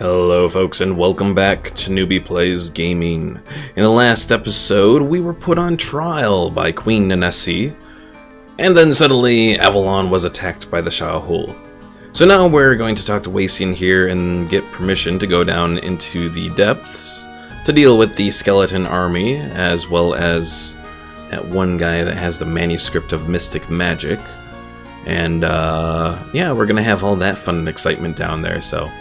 Hello folks and welcome back to Newbie Plays Gaming. In the last episode we were put on trial by Queen Menace, and then suddenly Avalon was attacked by the Shahul. So now we're going to talk to Wacian here and get permission to go down into the depths to deal with the skeleton army, as well as that one guy that has the manuscript of mystic magic. And yeah, we're gonna have all that fun and excitement down there, so...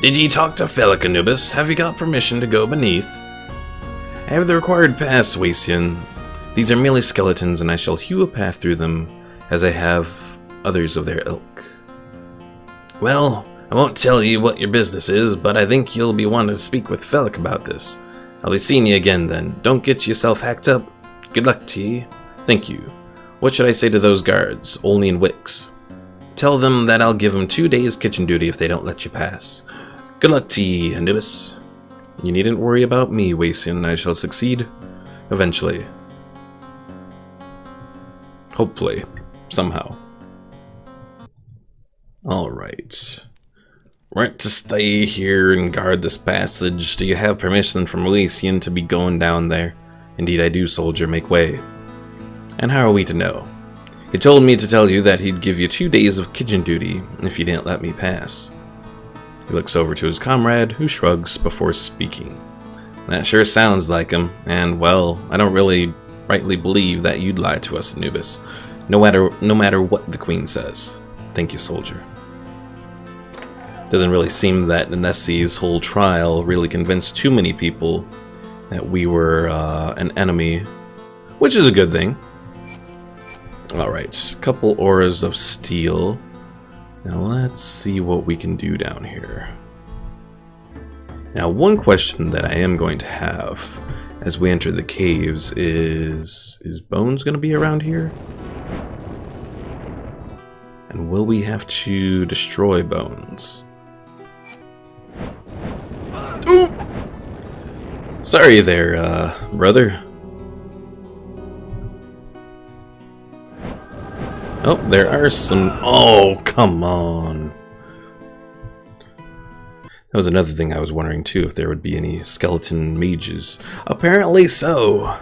Did ye talk to Felic Anubis? Have you got permission to go beneath? I have the required pass, Wacian. These are merely skeletons, and I shall hew a path through them, as I have others of their ilk. Well, I won't tell you what your business is, but I think you'll be wanting to speak with Felic about this. I'll be seeing you again then. Don't get yourself hacked up. Good luck to ye. Thank you. What should I say to those guards, Olney and Wicks? Tell them that I'll give them 2 days kitchen duty if they don't let you pass. Good luck to ye, Anubis. You needn't worry about me, Wacian. I shall succeed. Eventually. Hopefully. Somehow. Alright. We're to stay here and guard this passage. Do you have permission from Wacian to be going down there? Indeed I do, soldier. Make way. And how are we to know? He told me to tell you that he'd give you 2 days of kitchen duty if you didn't let me pass. He looks over to his comrade, who shrugs before speaking. That sure sounds like him, and well, I don't really rightly believe that you'd lie to us, Anubis, no matter what the Queen says. Thank you, soldier. Doesn't really seem that Menace's whole trial really convinced too many people that we were an enemy, which is a good thing. Alright, couple auras of steel. Now let's see what we can do down here. Now one question that I am going to have as we enter the caves is Bones going to be around here? And will we have to destroy Bones? Ooh! Sorry there, brother. Oh, there are some... Oh, come on. That was another thing I was wondering, too, if there would be any skeleton mages. Apparently so.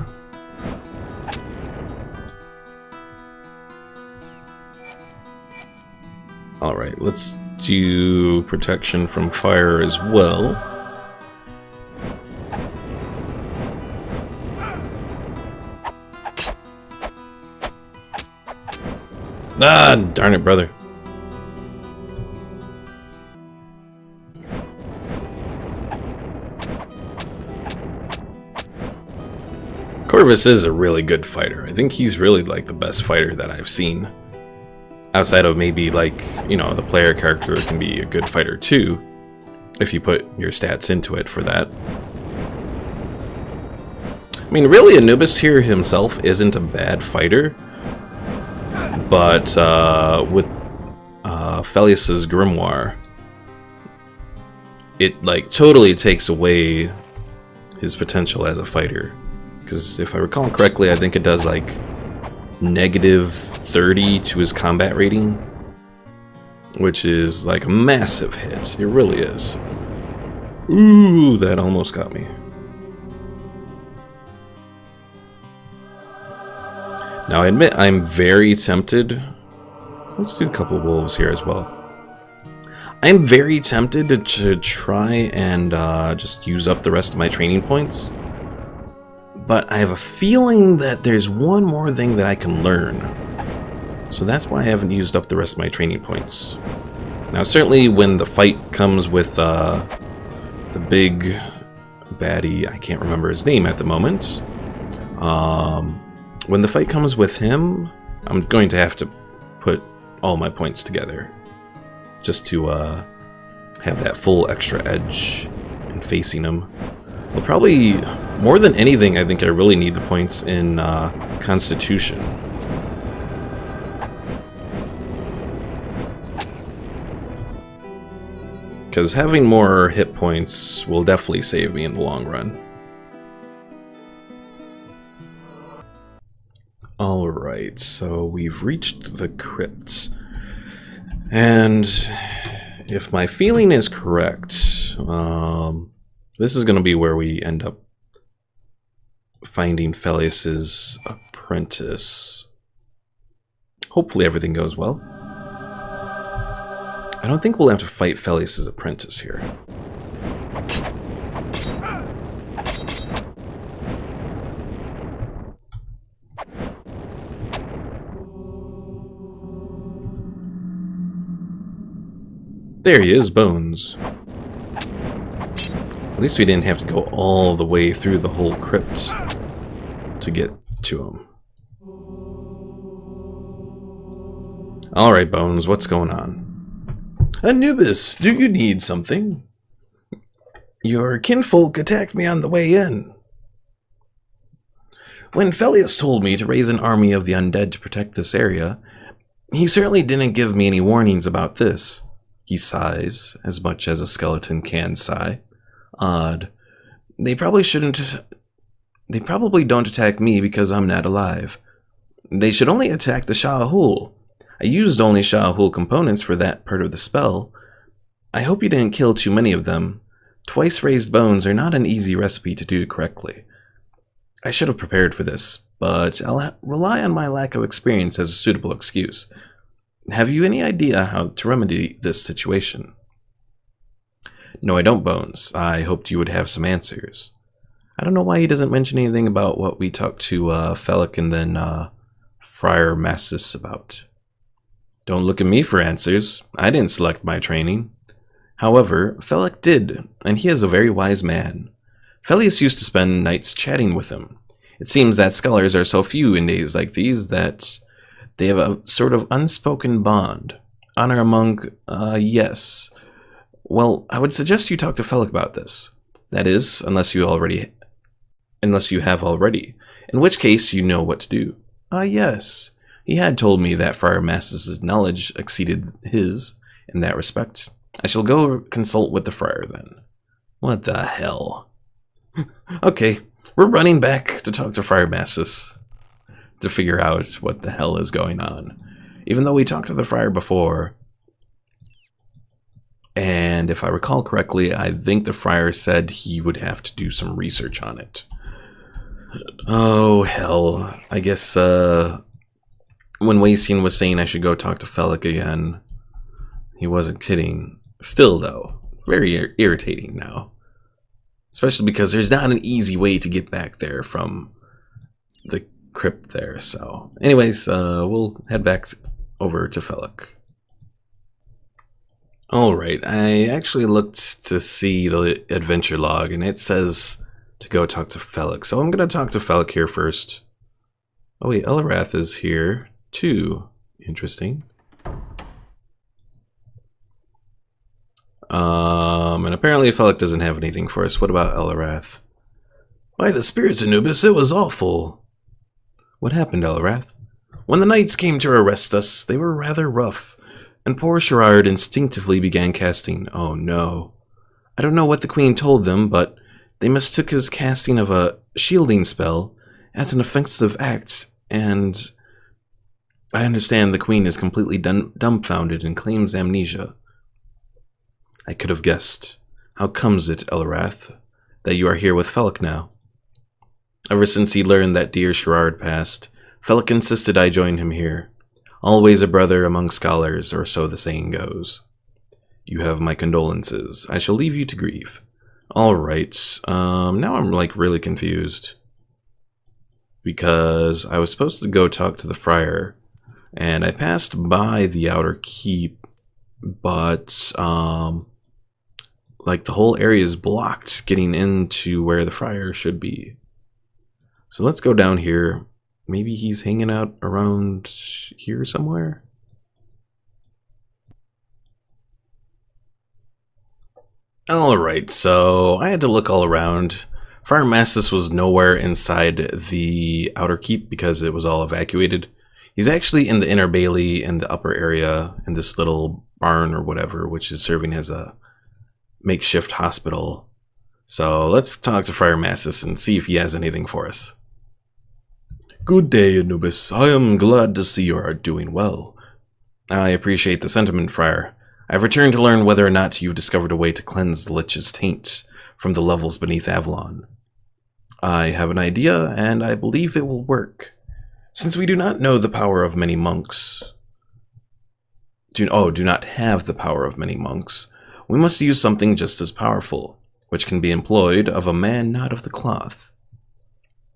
Alright, let's do protection from fire as well. Ah, darn it, brother. Corvus is a really good fighter. I think he's really like the best fighter that I've seen. Outside of maybe like, you know, the player character can be a good fighter too, if you put your stats into it for that. I mean, really, Anubis here himself isn't a bad fighter. But with Felius's grimoire, it like totally takes away his potential as a fighter. Because if I recall correctly, I think it does like -30 to his combat rating, which is like a massive hit. It really is. Ooh, that almost got me. Now, I admit I'm very tempted. Let's do a couple wolves here as well. I'm very tempted to try and just use up the rest of my training points. But I have a feeling that there's one more thing that I can learn. So that's why I haven't used up the rest of my training points. Now, certainly when the fight comes with the big baddie, I can't remember his name at the moment. When the fight comes with him, I'm going to have to put all my points together. Just to have that full extra edge in facing him. Well, probably, more than anything, I think I really need the points in Constitution. Because having more hit points will definitely save me in the long run. Alright, so we've reached the crypt. And if my feeling is correct, This is going to be where we end up finding Phellius's apprentice. Hopefully everything goes well. I don't think we'll have to fight Phellius's apprentice here. There he is, Bones. At least we didn't have to go all the way through the whole crypt to get to him. Alright, Bones, what's going on? Anubis, do you need something? Your kinfolk attacked me on the way in. When Phellius told me to raise an army of the undead to protect this area, he certainly didn't give me any warnings about this. He sighs, as much as a skeleton can sigh. Odd. They probably don't attack me because I'm not alive. They should only attack the Shahul. I used only Shahul components for that part of the spell. I hope you didn't kill too many of them. Twice raised bones are not an easy recipe to do correctly. I should have prepared for this, but I'll rely on my lack of experience as a suitable excuse. Have you any idea how to remedy this situation? No, I don't, Bones. I hoped you would have some answers. I don't know why he doesn't mention anything about what we talked to Felix and then Friar Massis about. Don't look at me for answers. I didn't select my training. However, Felix did, and he is a very wise man. Phellius used to spend nights chatting with him. It seems that scholars are so few in days like these that they have a sort of unspoken bond. Honor among, yes. Well, I would suggest you talk to Felix about this. That is, unless you have already. In which case, you know what to do. Yes. He had told me that Friar Massis' knowledge exceeded his in that respect. I shall go consult with the friar then. What the hell? Okay, we're running back to talk to Friar Massis to figure out what the hell is going on. Even though we talked to the friar before, and if I recall correctly, I think the friar said he would have to do some research on it. Oh, hell. I guess, when Wacian was saying I should go talk to Felix again, he wasn't kidding. Still, though, very irritating now. Especially because there's not an easy way to get back there from the crypt there, so... Anyways, we'll head back over to Felix. Alright, I actually looked to see the adventure log, and it says to go talk to Felix. So I'm going to talk to Felix here first. Oh wait, Elrath is here too. Interesting. And apparently Felix doesn't have anything for us. What about Elrath? By the spirits, Anubis, it was awful. What happened, Elrath? When the knights came to arrest us, they were rather rough, and poor Sherard instinctively began casting. Oh no. I don't know what the queen told them, but they mistook his casting of a shielding spell as an offensive act, and I understand the queen is completely dumbfounded and claims amnesia. I could have guessed. How comes it, Elrath, that you are here with Felix now? Ever since he learned that dear Sherard passed, Felix insisted I join him here. Always a brother among scholars, or so the saying goes. You have my condolences. I shall leave you to grieve. Alright, now I'm like really confused. Because I was supposed to go talk to the friar, and I passed by the outer keep, but, like the whole area is blocked getting into where the friar should be. So let's go down here. Maybe he's hanging out around here somewhere? Alright, so I had to look all around. Friar Massis was nowhere inside the outer keep because it was all evacuated. He's actually in the inner bailey in the upper area in this little barn or whatever, which is serving as a makeshift hospital. So let's talk to Friar Massis and see if he has anything for us. Good day, Anubis. I am glad to see you are doing well. I appreciate the sentiment, Friar. I've returned to learn whether or not you've discovered a way to cleanse the Lich's taint from the levels beneath Avalon. I have an idea, and I believe it will work. Since we do not know the power of many monks... do not have the power of many monks, we must use something just as powerful, which can be employed of a man not of the cloth.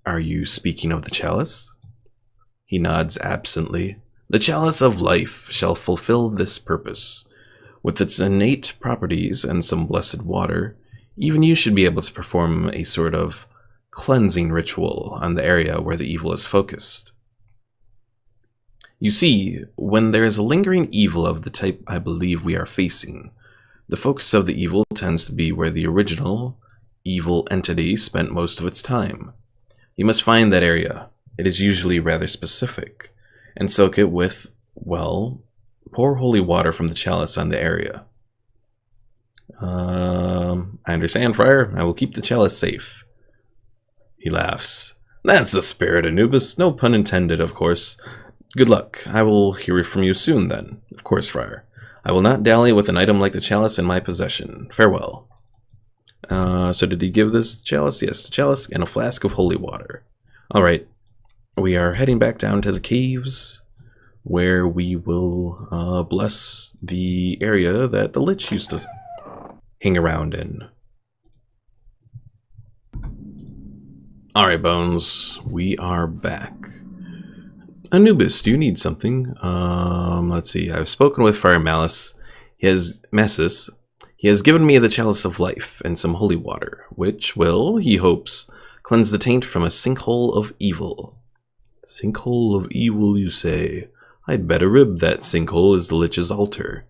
Are you speaking of the chalice? He nods absently. The chalice of life shall fulfill this purpose. With its innate properties and some blessed water, even you should be able to perform a sort of cleansing ritual on the area where the evil is focused. You see, when there is a lingering evil of the type I believe we are facing, the focus of the evil tends to be where the original evil entity spent most of its time. You must find that area. It is usually rather specific, and soak it with, well, pour holy water from the chalice on the area. I understand, Friar. I will keep the chalice safe. He laughs. That's the spirit, Anubis. No pun intended, of course. Good luck. I will hear from you soon, then. Of course, Friar. I will not dally with an item like the chalice in my possession. Farewell. So did he give this chalice? Yes, chalice and a flask of holy water. Alright. We are heading back down to the caves, where we will bless the area that the Lich used to hang around in. Alright, Bones. We are back. Anubis, do you need something? Let's see. I've spoken with Friar Malice. Menace. He has given me the chalice of life and some holy water, which will, he hopes, cleanse the taint from a sinkhole of evil. Sinkhole of evil, you say? I'd bet a rib that sinkhole is the Lich's altar.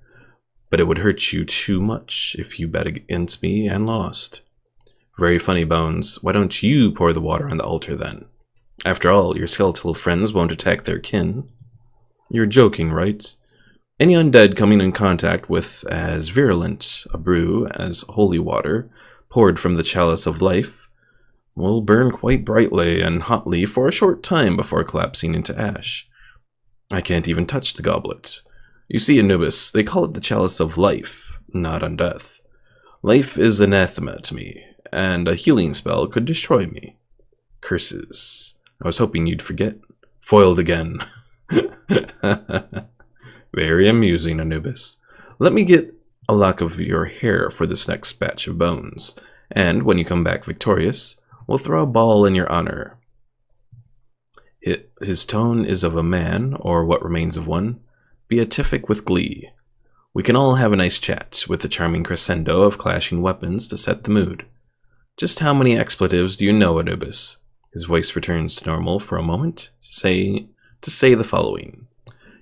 But it would hurt you too much if you bet against me and lost. Very funny, Bones. Why don't you pour the water on the altar, then? After all, your skeletal friends won't attack their kin. You're joking, right? Any undead coming in contact with as virulent a brew as holy water, poured from the chalice of life, will burn quite brightly and hotly for a short time before collapsing into ash. I can't even touch the goblet. You see, Anubis, they call it the chalice of life, not undeath. Life is anathema to me, and a healing spell could destroy me. Curses. I was hoping you'd forget. Foiled again. Very amusing, Anubis. Let me get a lock of your hair for this next batch of bones, and when you come back victorious, we'll throw a ball in your honor. His tone is of a man, or what remains of one, beatific with glee. We can all have a nice chat, with the charming crescendo of clashing weapons to set the mood. Just how many expletives do you know, Anubis? His voice returns to normal for a moment, to say the following.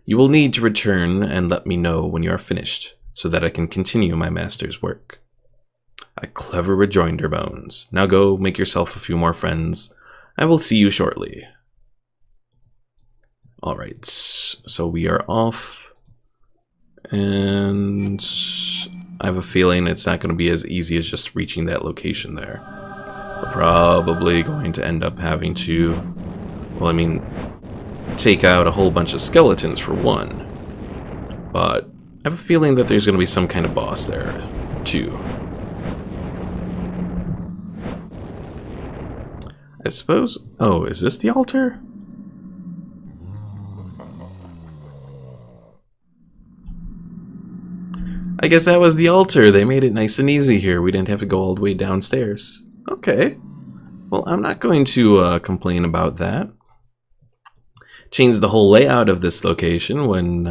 You will need to return and let me know when you are finished, so that I can continue my master's work. A clever rejoinder, Bones. Now go, make yourself a few more friends. I will see you shortly. Alright, so we are off. And I have a feeling it's not going to be as easy as just reaching that location there. We're probably going to end up having to, well, I mean, take out a whole bunch of skeletons for one. But I have a feeling that there's going to be some kind of boss there, too. I suppose... Oh, is this the altar? I guess that was the altar. They made it nice and easy here. We didn't have to go all the way downstairs. Okay. Well, I'm not going to complain about that. Changed the whole layout of this location when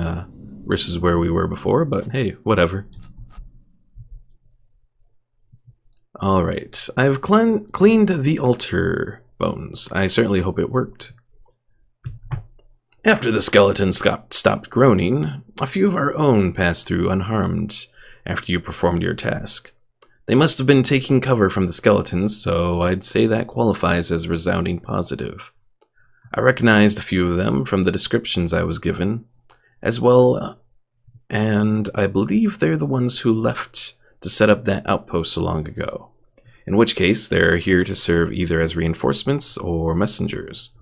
versus where we were before, but hey, whatever. Alright, I've cleaned the altar, Bones. I certainly hope it worked. After the skeleton stopped groaning, a few of our own passed through unharmed after you performed your task. They must have been taking cover from the skeletons, so I'd say that qualifies as resounding positive. I recognized a few of them from the descriptions I was given, as well, and I believe they're the ones who left to set up that outpost so long ago, in which case they're here to serve either as reinforcements or messengers.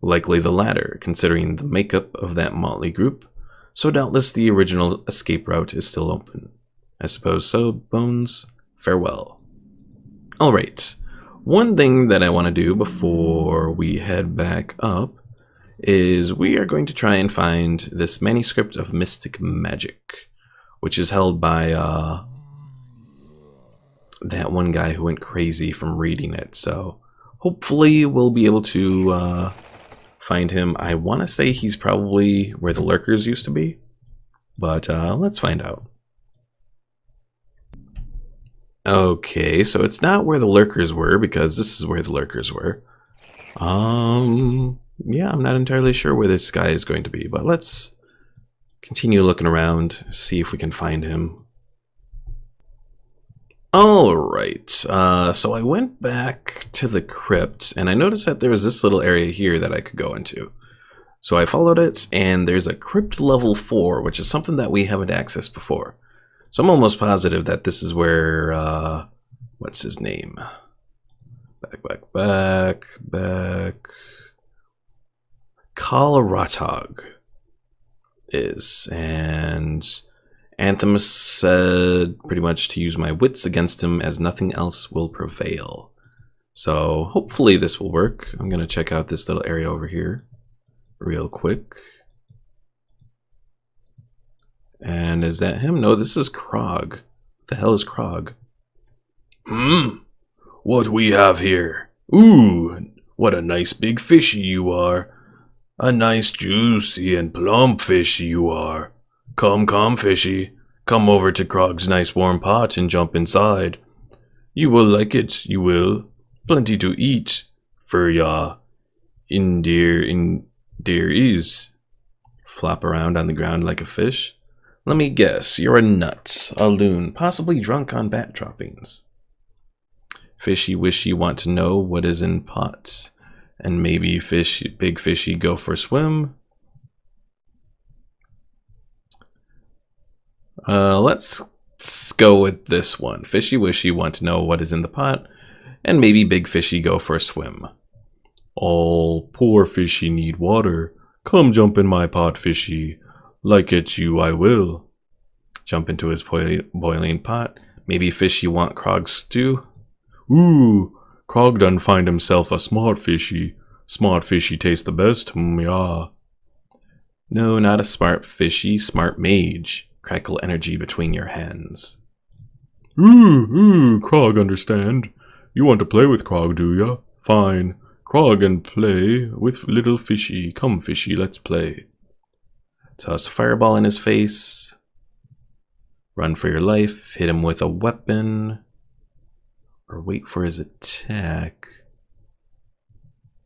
Likely the latter, considering the makeup of that motley group, so doubtless the original escape route is still open. I suppose so, Bones. Farewell. Alright, one thing that I want to do before we head back up is we are going to try and find this manuscript of mystic magic, which is held by that one guy who went crazy from reading it. So hopefully we'll be able to find him. I want to say he's probably where the lurkers used to be, but let's find out. Okay, so it's not where the lurkers were, because this is where the lurkers were. Yeah, I'm not entirely sure where this guy is going to be, but let's continue looking around, see if we can find him. Alright, so I went back to the crypt, and I noticed that there was this little area here that I could go into. So I followed it, and there's a crypt level 4, which is something that we haven't accessed before. So I'm almost positive that this is where, what's his name? Back. Kalaratog is, and Anthemus said pretty much to use my wits against him as nothing else will prevail. So hopefully this will work. I'm going to check out this little area over here real quick. And is that him? No, this is Krog. What the hell is Krog? What we have here? Ooh, what a nice big fishy you are. A nice juicy and plump fishy you are. Come, fishy. Come over to Krog's nice warm pot and jump inside. You will like it, you will. Plenty to eat, for ya. Dear is. Flop around on the ground like a fish. Let me guess, you're a nut, a loon, possibly drunk on bat droppings. Fishy wishy want to know what is in pots, and maybe big fishy go for a swim. Let's go with this one. Fishy wishy want to know what is in the pot, and maybe big fishy go for a swim. All poor fishy need water. Come jump in my pot, fishy. Like it you I will. Jump into his boiling pot. Maybe fishy want Krog's stew. Ooh, Krog done find himself a smart fishy. Smart fishy taste the best, yeah. No, not a smart fishy, smart mage. Crackle energy between your hands. Krog understand. You want to play with Krog, do ya? Fine. Krog and play with little fishy. Come fishy, let's play. Toss a fireball in his face. Run for your life. Hit him with a weapon. Or wait for his attack.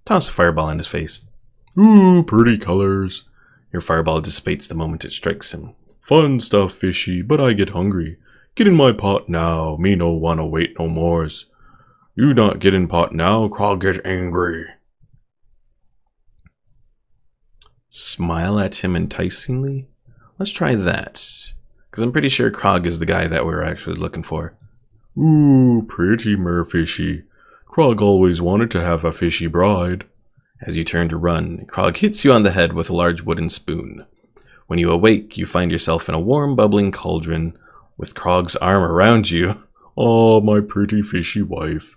Toss a fireball in his face. Ooh, pretty colors. Your fireball dissipates the moment it strikes him. Fun stuff, fishy, but I get hungry. Get in my pot now. Me no wanna wait no mores. You not get in pot now, Krog get angry. Smile at him enticingly? Let's try that. Because I'm pretty sure Krog is the guy that we're actually looking for. Ooh, pretty merfishy. Krog always wanted to have a fishy bride. As you turn to run, Krog hits you on the head with a large wooden spoon. When you awake, you find yourself in a warm, bubbling cauldron with Krog's arm around you. Oh, my pretty fishy wife.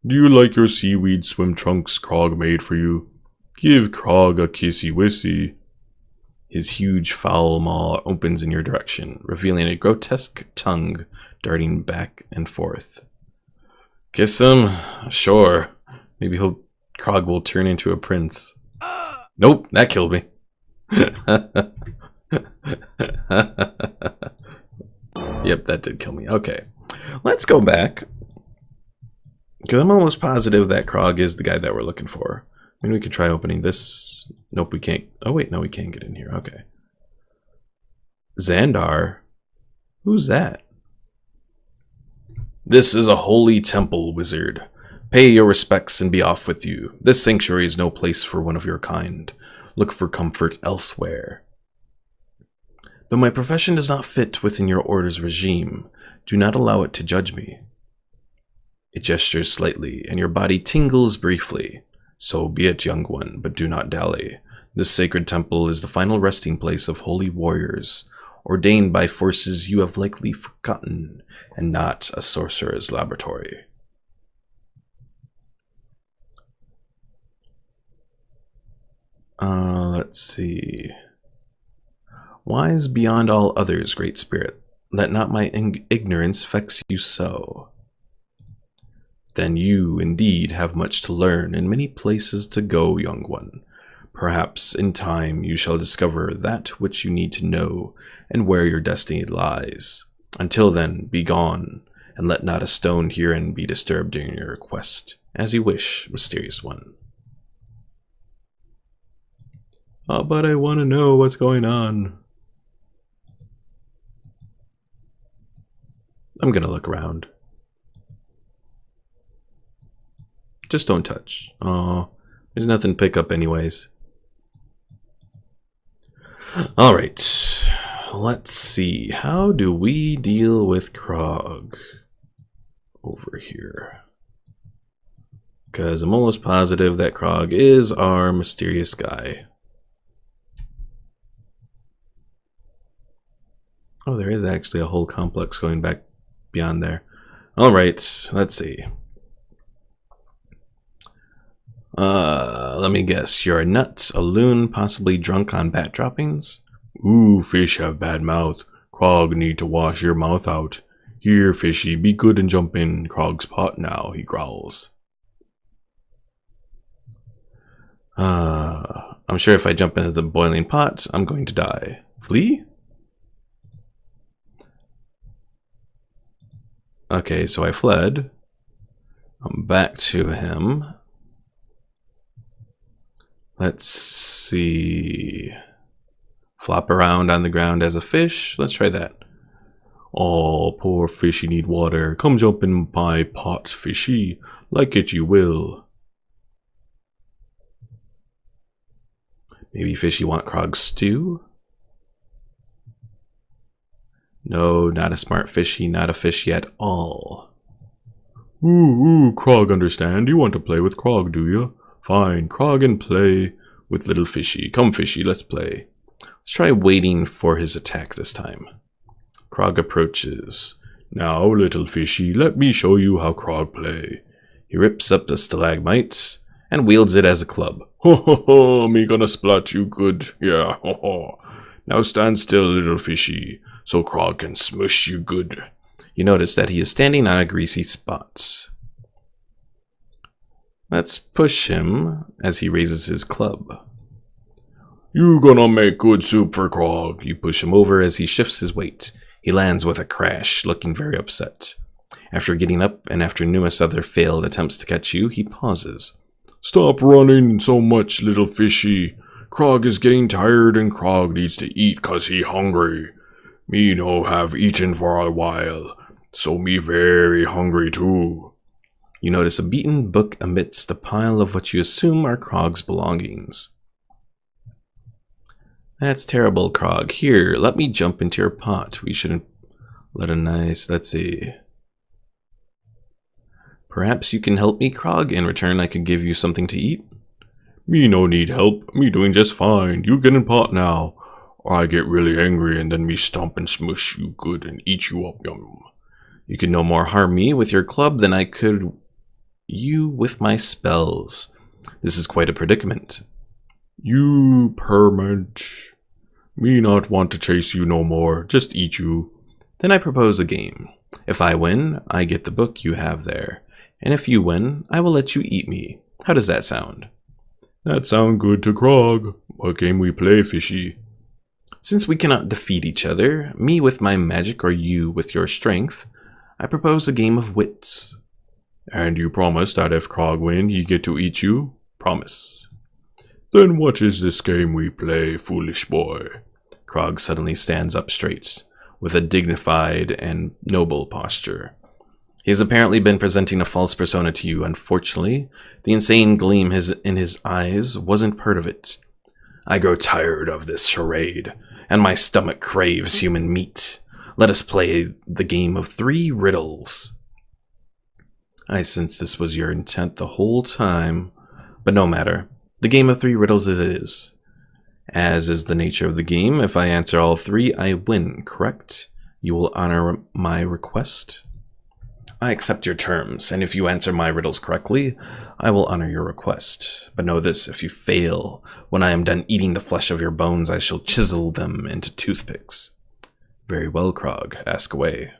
Do you like your seaweed swim trunks Krog made for you? Give Krog a kissy-wissy. His huge foul maw opens in your direction, revealing a grotesque tongue darting back and forth. Kiss him? Sure. Maybe Krog will turn into a prince. Nope, that killed me. Yep, that did kill me. Okay. Let's go back. Because I'm almost positive that Krog is the guy that we're looking for. I mean, we could try opening this. Nope, we can't. Oh, wait, no, we can get in here. Okay. Xandar? Who's that? This is a holy temple, wizard. Pay your respects and be off with you. This sanctuary is no place for one of your kind. Look for comfort elsewhere. Though my profession does not fit within your order's regime, do not allow it to judge me. It gestures slightly, and your body tingles briefly. So be it, young one, but do not dally. This sacred temple is the final resting place of holy warriors, ordained by forces you have likely forgotten, and not a sorcerer's laboratory. Let's see. Wise beyond all others, great spirit, let not my ignorance vex you so. Then you, indeed, have much to learn and many places to go, young one. Perhaps, in time, you shall discover that which you need to know and where your destiny lies. Until then, be gone, and let not a stone herein be disturbed during your quest. As you wish, mysterious one. Oh, but I want to know what's going on. I'm gonna look around. Just don't touch. Oh, there's nothing to pick up anyways. Alright, let's see. How do we deal with Krog over here? Because I'm almost positive that Krog is our mysterious guy. Oh, there is actually a whole complex going back beyond there. Alright, let's see. Let me guess. You're a nut, a loon, possibly drunk on bat droppings? Ooh, fish have bad mouth. Krog need to wash your mouth out. Here, fishy, be good and jump in Krog's pot now, he growls. I'm sure if I jump into the boiling pot, I'm going to die. Flee? Okay, so I fled. I'm back to him. Let's see. Flop around on the ground as a fish. Let's try that. Oh, poor fishy need water. Come jump in my pot, fishy. Like it you will. Maybe fishy want Krog's stew? No, not a smart fishy, not a fishy at all. Ooh, Krog understand. You want to play with Krog, do you? Fine, Krog and play with little fishy. Come fishy, let's play. Let's try waiting for his attack this time. Krog approaches. Now, little fishy, let me show you how Krog play. He rips up the stalagmite and wields it as a club. Ho ho ho, me gonna splat you good. Yeah, ho ho. Now stand still, little fishy, so Krog can smush you good. You notice that he is standing on a greasy spot. Let's push him as he raises his club. You gonna make good soup for Krog. You push him over as he shifts his weight. He lands with a crash, looking very upset. After getting up and after numerous other failed attempts to catch you, he pauses. Stop running so much, little fishy. Krog is getting tired and Krog needs to eat 'cause he hungry. Me no have eaten for a while, so me very hungry too. You notice a beaten book amidst a pile of what you assume are Krog's belongings. That's terrible, Krog. Here, let me jump into your pot. We shouldn't let a nice... Let's see. Perhaps you can help me, Krog. In return, I could give you something to eat. Me no need help. Me doing just fine. You get in pot now, or I get really angry and then me stomp and smush you good and eat you up, yum. You can no more harm me with your club than I could you with my spells. This is quite a predicament. You permit. Me not want to chase you no more, just eat you. Then I propose a game. If I win, I get the book you have there. And if you win, I will let you eat me. How does that sound? That sound good to Krog. What game we play, fishy? Since we cannot defeat each other, me with my magic or you with your strength, I propose a game of wits. And you promise that if Krog win, he get to eat you? Promise. Then what is this game we play, foolish boy? Krog suddenly stands up straight, with a dignified and noble posture. He has apparently been presenting a false persona to you. Unfortunately, the insane gleam in his eyes wasn't part of it. I grow tired of this charade, and my stomach craves human meat. Let us play the game of 3 riddles. I sensed this was your intent the whole time, but no matter. The game of 3 riddles it is. As is the nature of the game, if I answer all three, I win, correct? You will honor my request? I accept your terms, and if you answer my riddles correctly, I will honor your request. But know this, if you fail, when I am done eating the flesh of your bones, I shall chisel them into toothpicks. Very well, Krog, ask away.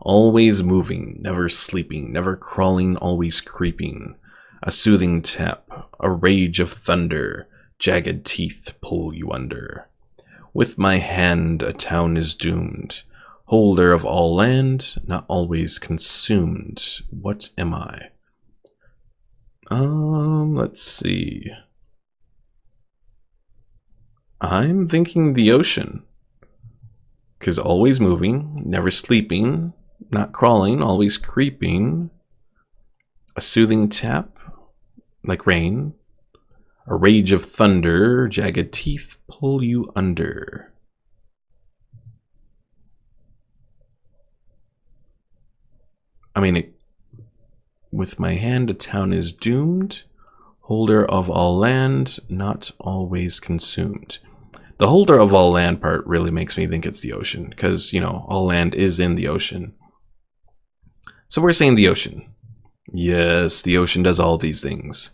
Always moving, never sleeping, never crawling, always creeping. A soothing tap, a rage of thunder, jagged teeth pull you under. With my hand a town is doomed. Holder of all land, not always consumed. What am I? Let's see. I'm thinking the ocean. 'Cause always moving, never sleeping, not crawling, always creeping. A soothing tap, like rain. A rage of thunder, jagged teeth pull you under. I mean, with my hand a town is doomed, holder of all land, not always consumed. The holder of all land part really makes me think it's the ocean, because, you know, all land is in the ocean. So we're saying the ocean. Yes, the ocean does all these things.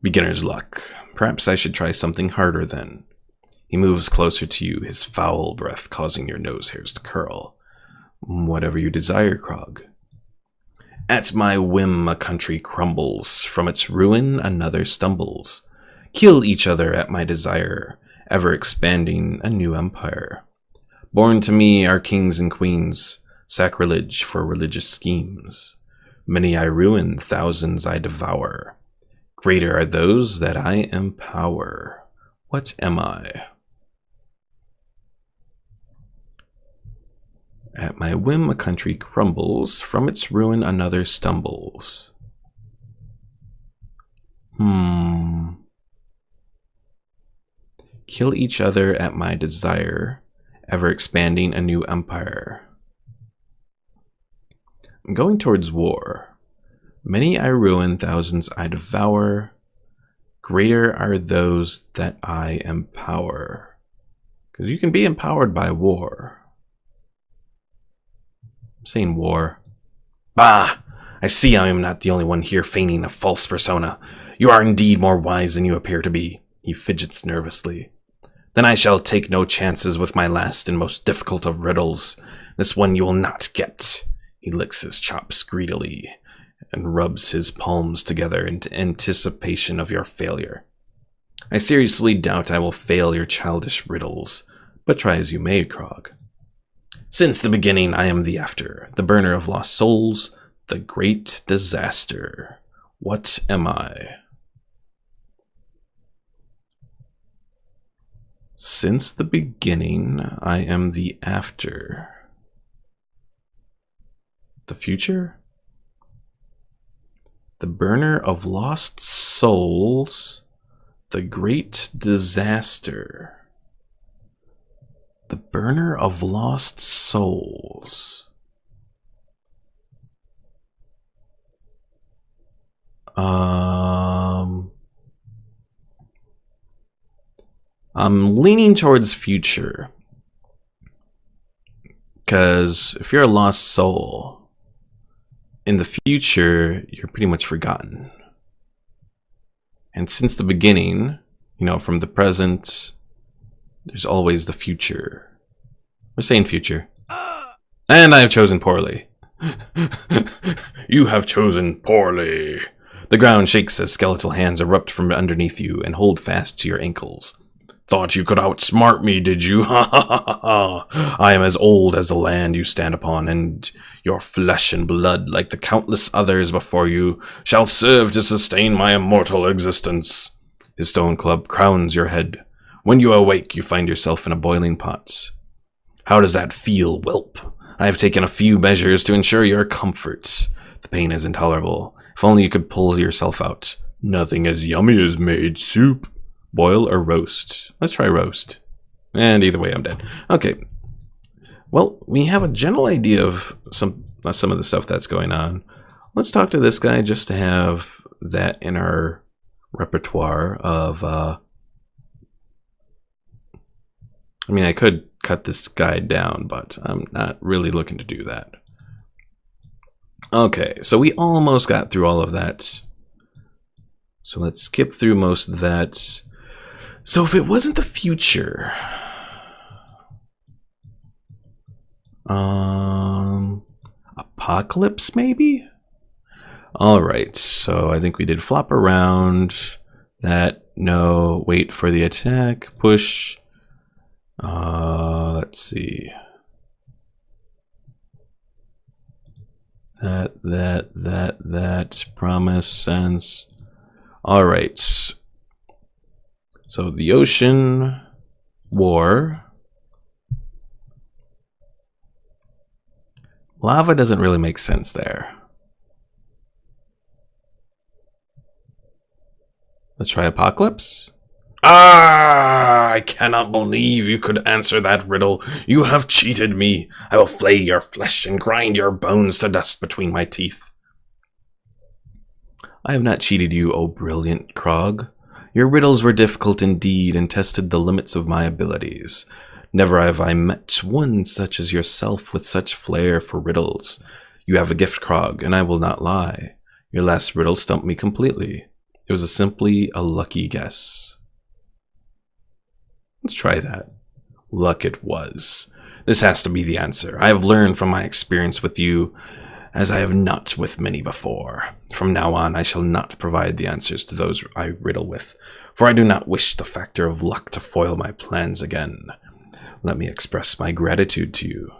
Beginner's luck. Perhaps I should try something harder then. He moves closer to you, his foul breath causing your nose hairs to curl. Whatever you desire, Krog. At my whim a country crumbles, from its ruin another stumbles. Kill each other at my desire, ever expanding a new empire. Born to me are kings and queens, sacrilege for religious schemes. Many I ruin, thousands I devour. Greater are those that I empower. What am I? At my whim a country crumbles, from its ruin another stumbles. Kill each other at my desire, ever expanding a new empire. I'm going towards war. Many I ruin, thousands I devour. Greater are those that I empower. Because you can be empowered by war. I'm saying war. Bah! I see I am not the only one here feigning a false persona. You are indeed more wise than you appear to be. He fidgets nervously. Then I shall take no chances with my last and most difficult of riddles. This one you will not get. He licks his chops greedily and rubs his palms together in anticipation of your failure. I seriously doubt I will fail your childish riddles, but try as you may, Krog. Since the beginning I am the after, the burner of lost souls, the great disaster. What am I? Since the beginning I am the after. The future? The burner of lost souls, the great disaster. The burner of lost souls. I'm leaning towards future. Because if you're a lost soul, in the future, you're pretty much forgotten. And since the beginning, you know, from the present, there's always the future. We're saying future. And I have chosen poorly. You have chosen poorly. The ground shakes as skeletal hands erupt from underneath you and hold fast to your ankles. Thought you could outsmart me, did you? Ha ha ha ha! I am as old as the land you stand upon, and your flesh and blood, like the countless others before you, shall serve to sustain my immortal existence. His stone club crowns your head. When you awake, you find yourself in a boiling pot. How does that feel, whelp? I have taken a few measures to ensure your comfort. The pain is intolerable. If only you could pull yourself out. Nothing as yummy as made soup. Boil or roast? Let's try roast. And either way, I'm dead. Okay. Well, we have a general idea of some of the stuff that's going on. Let's talk to this guy just to have that in our repertoire of I mean, I could cut this guy down, but I'm not really looking to do that. Okay, so we almost got through all of that. So let's skip through most of that. So if it wasn't the future... Apocalypse, maybe? Alright, so I think we did flop around. That, no, wait for the attack, push. Let's see. That, promise, sense. Alright. So the ocean, war. Lava doesn't really make sense there. Let's try apocalypse. Ah! I cannot believe you could answer that riddle. You have cheated me. I will flay your flesh and grind your bones to dust between my teeth. I have not cheated you, O brilliant Krog. Your riddles were difficult indeed and tested the limits of my abilities. Never have I met one such as yourself with such flair for riddles. You have a gift, Krog, and I will not lie. Your last riddle stumped me completely. It was simply a lucky guess. Let's try that. Luck it was. This has to be the answer. I have learned from my experience with you, as I have not with many before. From now on, I shall not provide the answers to those I riddle with, for I do not wish the factor of luck to foil my plans again. Let me express my gratitude to you.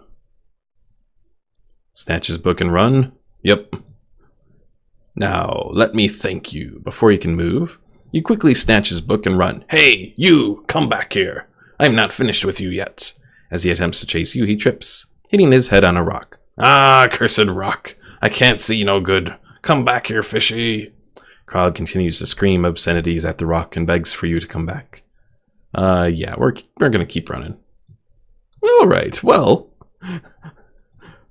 Snatch his book and run? Yep. Now, let me thank you. Before you can move, you quickly snatch his book and run. Hey, you! Come back here! I am not finished with you yet. As he attempts to chase you, he trips, hitting his head on a rock. Ah, cursed rock! I can't see no good. Come back here, fishy! Krog continues to scream obscenities at the rock and begs for you to come back. Yeah, we're gonna keep running. Alright, well,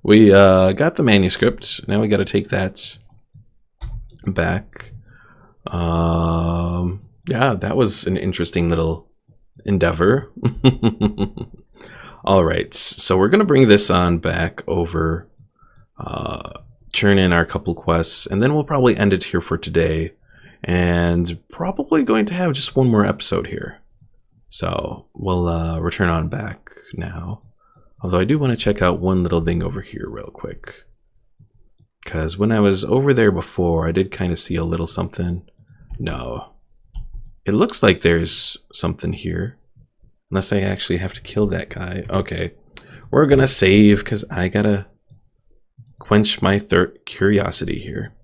we got the manuscript. Now we gotta take that back. Yeah, that was an interesting little endeavor. Alright, so we're gonna bring this on back over, turn in our couple quests, and then we'll probably end it here for today, and probably going to have just one more episode here. So we'll return on back now. Although I do want to check out one little thing over here real quick. Because when I was over there before, I did kind of see a little something. No. It looks like there's something here. Unless I actually have to kill that guy. Okay. We're gonna save because I gotta quench my curiosity here.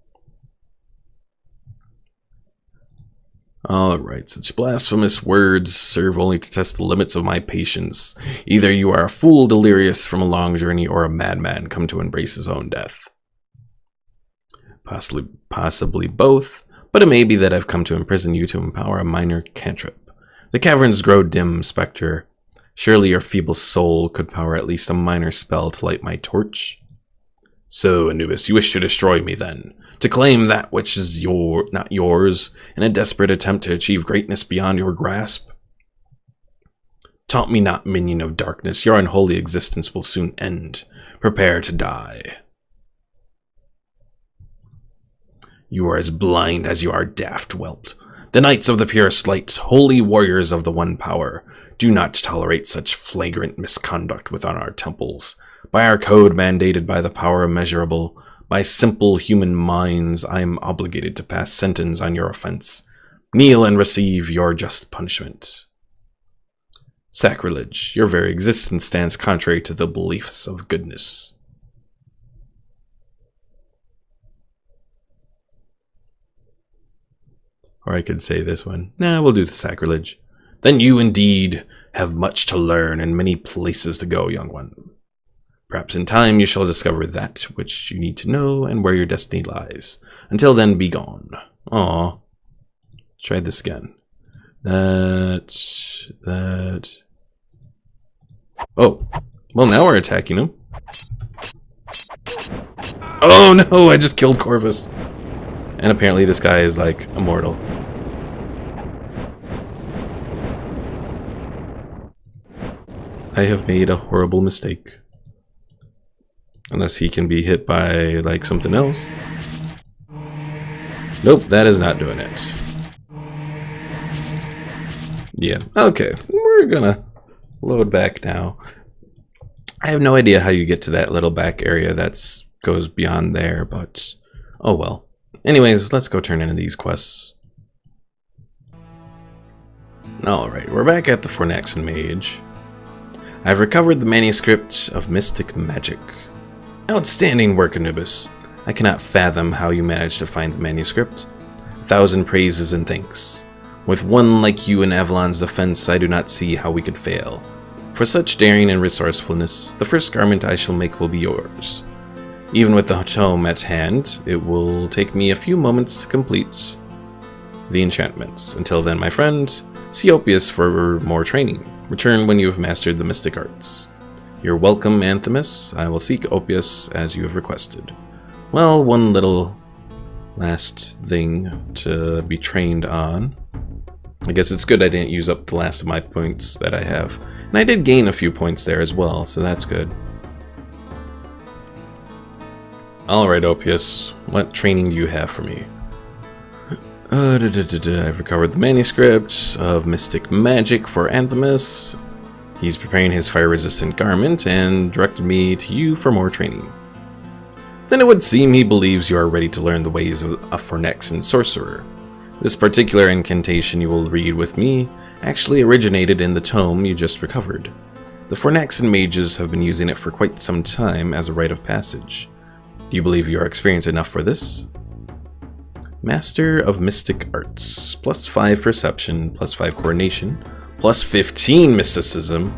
Alright, such blasphemous words serve only to test the limits of my patience. Either you are a fool delirious from a long journey or a madman come to embrace his own death. Possibly both, but it may be that I've come to imprison you to empower a minor cantrip. The caverns grow dim, Spectre. Surely your feeble soul could power at least a minor spell to light my torch. So, Anubis, you wish to destroy me then? To claim that which is not yours, in a desperate attempt to achieve greatness beyond your grasp? Taunt me not, minion of darkness. Your unholy existence will soon end. Prepare to die. You are as blind as you are daft, whelp. The knights of the purest light, holy warriors of the one power, do not tolerate such flagrant misconduct within our temples. By our code mandated by the power immeasurable, by simple human minds, I am obligated to pass sentence on your offense. Kneel and receive your just punishment. Sacrilege, your very existence stands contrary to the beliefs of goodness. Or I could say this one. Nah, we'll do the sacrilege. Then you indeed have much to learn and many places to go, young one. Perhaps in time you shall discover that which you need to know and where your destiny lies. Until then, be gone. Aw. Try this again. That. Oh. Well, now we're attacking him. Oh no, I just killed Corvus. And apparently this guy is like immortal. I have made a horrible mistake. Unless he can be hit by, like, something else. Nope, that is not doing it. Yeah, okay. We're gonna load back now. I have no idea how you get to that little back area that goes beyond there, but oh well. Anyways, let's go turn into these quests. Alright, we're back at the Fornaxan Mage. I've recovered the manuscript of mystic magic. Outstanding work, Anubis. I cannot fathom how you managed to find the manuscript. 1,000 praises and thanks. With one like you in Avalon's defense, I do not see how we could fail. For such daring and resourcefulness, the first garment I shall make will be yours. Even with the tome at hand, it will take me a few moments to complete the enchantments. Until then, my friend, see Opius for more training. Return when you have mastered the mystic arts. You're welcome, Anthemus. I will seek Opius as you have requested. Well, one little last thing to be trained on. I guess it's good I didn't use up the last of my points that I have. And I did gain a few points there as well, so that's good. Alright, Opius. What training do you have for me? I've recovered the manuscript of mystic magic for Anthemus. He's preparing his fire-resistant garment and directed me to you for more training. Then it would seem he believes you are ready to learn the ways of a Fornaxan sorcerer. This particular incantation you will read with me actually originated in the tome you just recovered. The Fornaxan mages have been using it for quite some time as a rite of passage. Do you believe you are experienced enough for this? Master of Mystic Arts, +5 Perception, +5 Coordination, +15 Mysticism,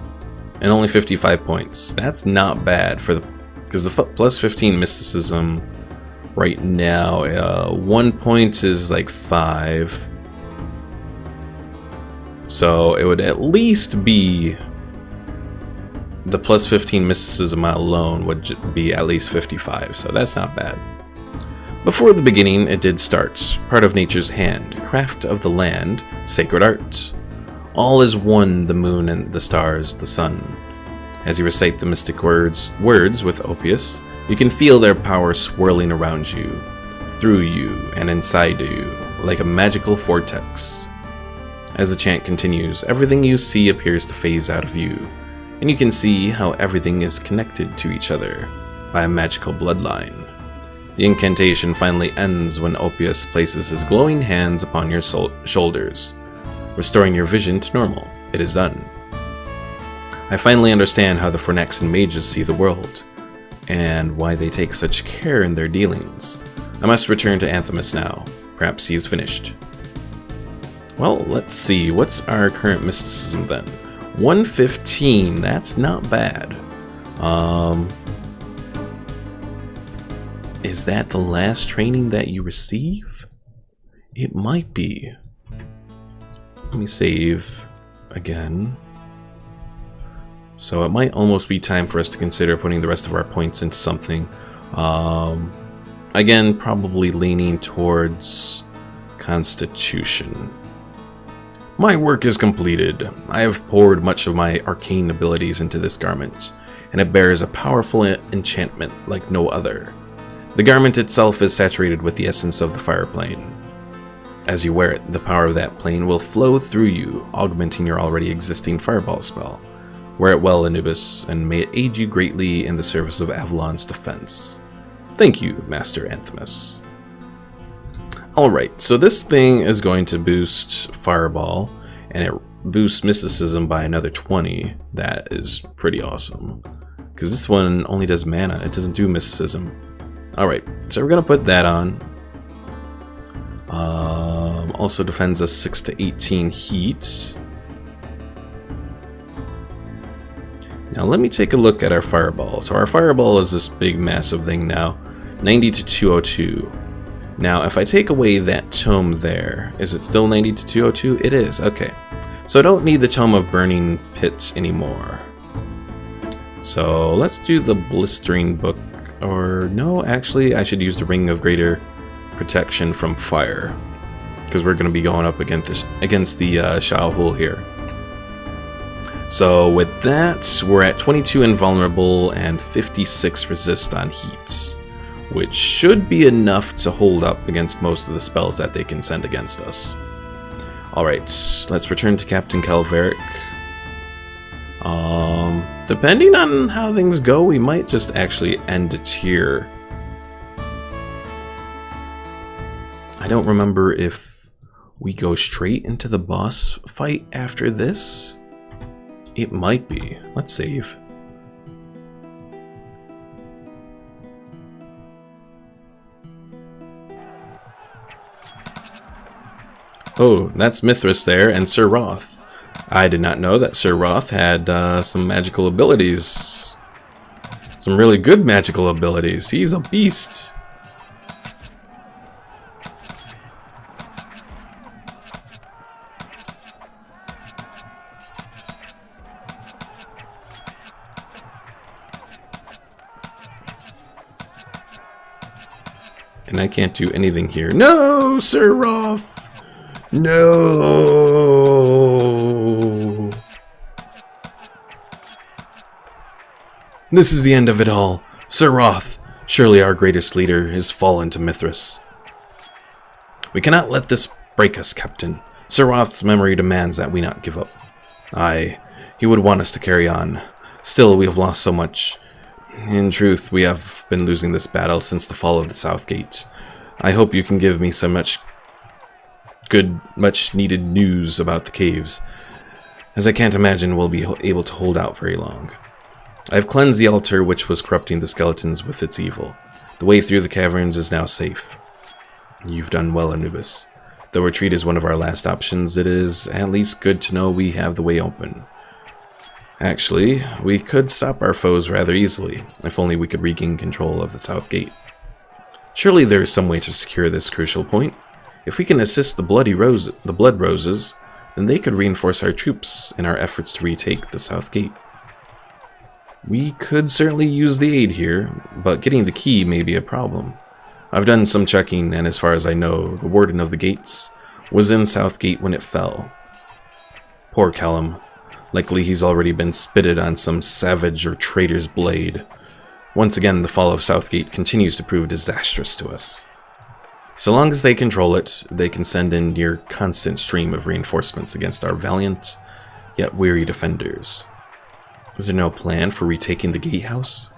and only 55 points. That's not bad for the, because the +15 Mysticism right now, 1 point is like 5. So it would at least be, the +15 Mysticism alone would be at least 55, so that's not bad. Before the beginning, it did start. Part of nature's hand, craft of the land, sacred art. All is one, the moon and the stars, the sun. As you recite the mystic words with Opius, you can feel their power swirling around you, through you, and inside you, like a magical vortex. As the chant continues, everything you see appears to phase out of you, and you can see how everything is connected to each other by a magical bloodline. The incantation finally ends when Opius places his glowing hands upon your shoulders, restoring your vision to normal. It is done. I finally understand how the Fornaxan mages see the world, and why they take such care in their dealings. I must return to Anthemus now. Perhaps he is finished. Well, let's see. What's our current mysticism then? 115. That's not bad. Is that the last training that you receive? It might be. Let me save again. So it might almost be time for us to consider putting the rest of our points into something. Again, probably leaning towards Constitution. My work is completed. I have poured much of my arcane abilities into this garment, and it bears a powerful enchantment like no other. The garment itself is saturated with the essence of the fire plane. As you wear it, the power of that plane will flow through you, augmenting your already existing fireball spell. Wear it well, Anubis, and may it aid you greatly in the service of Avalon's defense. Thank you, Master Anthemus. Alright, so this thing is going to boost Fireball, and it boosts Mysticism by another 20. That is pretty awesome. Because this one only does mana, it doesn't do Mysticism. Alright, so we're going to put that on. Also defends us 6 to 18 heat. Now let me take a look at our Fireball. So our Fireball is this big massive thing now. 90 to 202. Now if I take away that tome there, is it still 90 to 202? It is, okay. So I don't need the Tome of Burning Pits anymore. So let's do the Blistering Book. Or no, actually I should use the Ring of Greater Protection from Fire. Because we're going to be going up against the Shaohul here. So with that, we're at 22 invulnerable and 56 resist on heat, which should be enough to hold up against most of the spells that they can send against us. Alright, let's return to Captain Calveric. Depending on how things go, we might just actually end it here. I don't remember if we go straight into the boss fight after this. It might be. Let's save. Oh, that's Mithras there, and Sir Roth. I did not know that Sir Roth had some magical abilities. Some really good magical abilities. He's a beast. And I can't do anything here. No, Sir Roth! No! This is the end of it all. Sir Roth, surely our greatest leader, is fallen to Mithras. We cannot let this break us, Captain. Sir Roth's memory demands that we not give up. Aye, he would want us to carry on. Still, we have lost so much. In truth, we have been losing this battle since the fall of the South Gate. I hope you can give me so much needed news about the caves, as I can't imagine we'll be able to hold out very long. I have cleansed the altar which was corrupting the skeletons with its evil. The way through the caverns is now safe. You've done well, Anubis. Though retreat is one of our last options, it is at least good to know we have the way open. Actually, we could stop our foes rather easily, if only we could regain control of the South Gate. Surely there is some way to secure this crucial point. If we can assist the Blood Roses, then they could reinforce our troops in our efforts to retake the South Gate. We could certainly use the aid here, but getting the key may be a problem. I've done some checking, and as far as I know, the Warden of the Gates was in South Gate when it fell. Poor Callum. Likely he's already been spitted on some savage or traitor's blade. Once again, the fall of Southgate continues to prove disastrous to us. So long as they control it, they can send in near constant stream of reinforcements against our valiant, yet weary defenders. Is there no plan for retaking the gatehouse?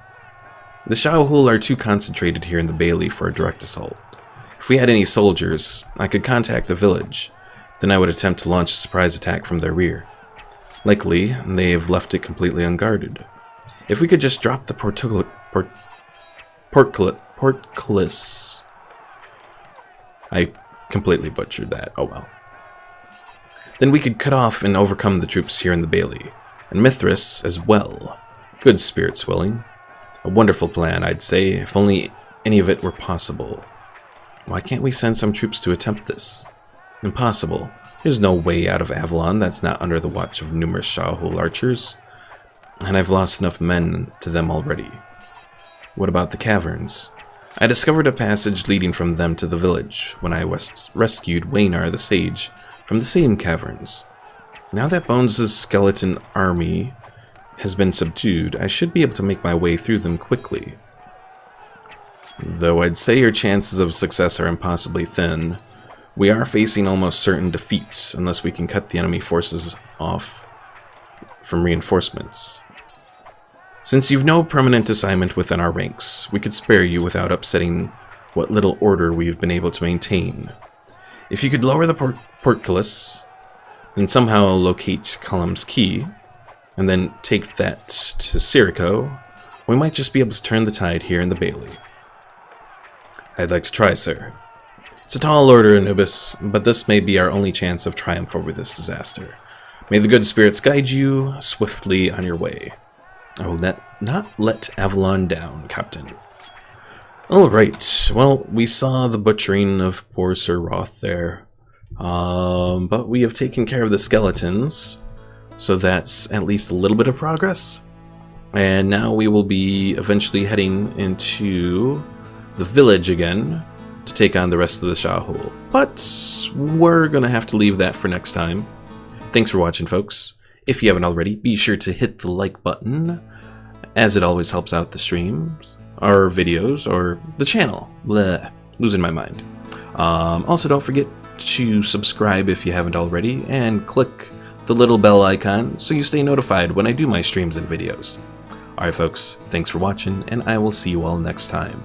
The Shaohul are too concentrated here in the Bailey for a direct assault. If we had any soldiers, I could contact the village. Then I would attempt to launch a surprise attack from their rear. Likely, they have left it completely unguarded. If we could just drop the portcullis... I completely butchered that, oh well. Then we could cut off and overcome the troops here in the Bailey, and Mithras as well. Good spirits willing. A wonderful plan, I'd say, if only any of it were possible. Why can't we send some troops to attempt this? Impossible. There's no way out of Avalon that's not under the watch of numerous Shaohul archers, and I've lost enough men to them already. What about the caverns? I discovered a passage leading from them to the village when I rescued Waynar the Sage from the same caverns. Now that Bones' skeleton army has been subdued, I should be able to make my way through them quickly. Though I'd say your chances of success are impossibly thin, we are facing almost certain defeats unless we can cut the enemy forces off from reinforcements. Since you've no permanent assignment within our ranks, we could spare you without upsetting what little order we've been able to maintain. If you could lower the portcullis, then somehow locate Cullum's key, and then take that to Sirico, we might just be able to turn the tide here in the Bailey. I'd like to try, sir. It's a tall order, Anubis, but this may be our only chance of triumph over this disaster. May the good spirits guide you swiftly on your way. I will not let Avalon down, Captain. Alright, well, we saw the butchering of poor Sir Roth there. But we have taken care of the skeletons, so that's at least a little bit of progress. And now we will be eventually heading into the village again to take on the rest of the Shaohul. But we're gonna have to leave that for next time. Thanks for watching, folks. If you haven't already, be sure to hit the like button, as it always helps out the streams, our videos, or the channel. Bleh, losing my mind. Also, don't forget to subscribe if you haven't already, and click the little bell icon so you stay notified when I do my streams and videos. Alright folks, thanks for watching, and I will see you all next time.